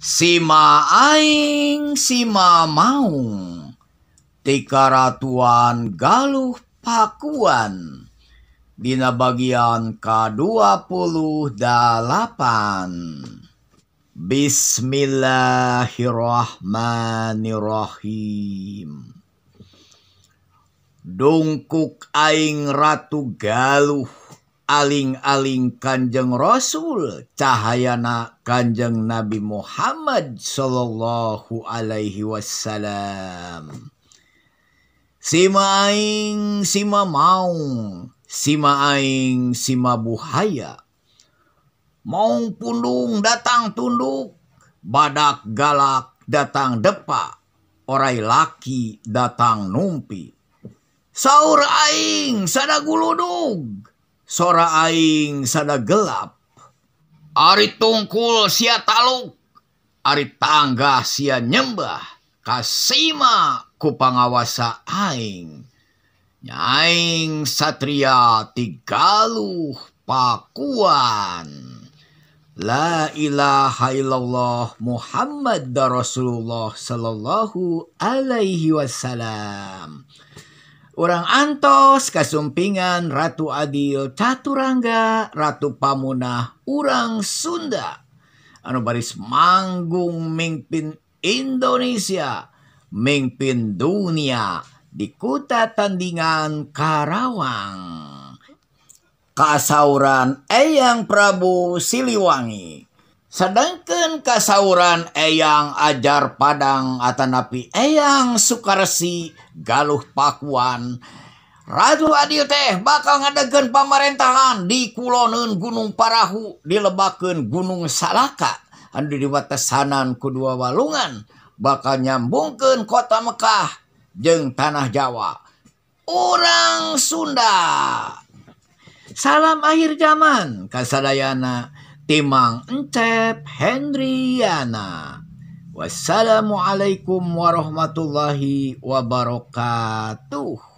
Sima aing sima maung, tikaratuan galuh pakuan, dina bagian ke-28. Bismillahirrahmanirrahim. Dungkuk aing ratu galuh, aling-aling Kanjeng Rasul, cahayana Kanjeng Nabi Muhammad sallallahu alaihi wasallam. Sima aing sima maung, sima aing sima buhaya. Maung pundung datang tunduk, badak galak datang depa, orai laki datang numpi. Saur aing sada guludug, sora aing sada gelap. Ari tungkul sia taluk, ari tangga sia nyembah, kasima ku pangawasa aing. Nyaing satria tigaluh pakuan. La ilaha illallah Muhammad Rasulullah sallallahu alaihi wasallam. Urang antos kasumpingan Ratu Adil Caturangga Ratu Pamunah urang Sunda anu baris manggung mingpin Indonesia, mingpin dunia di Kuta Tandingan Karawang. Kasauran Eyang Prabu Siliwangi, sedangkan kasauran Eyang Ajar Padang atanapi Eyang Sukarsi galuh pakuan, Ratu Adil teh bakal ngadegeun pamerintahan di kuloneun Gunung Parahu, dilebakeun Gunung Salaka anu diwatesanan kedua walungan, bakal nyambungkeun kota Mekah jeung tanah Jawa. Urang Sunda. Salam akhir zaman kasadayana timang Encep Hendriana. Wassalamualaikum warahmatullahi wabarakatuh.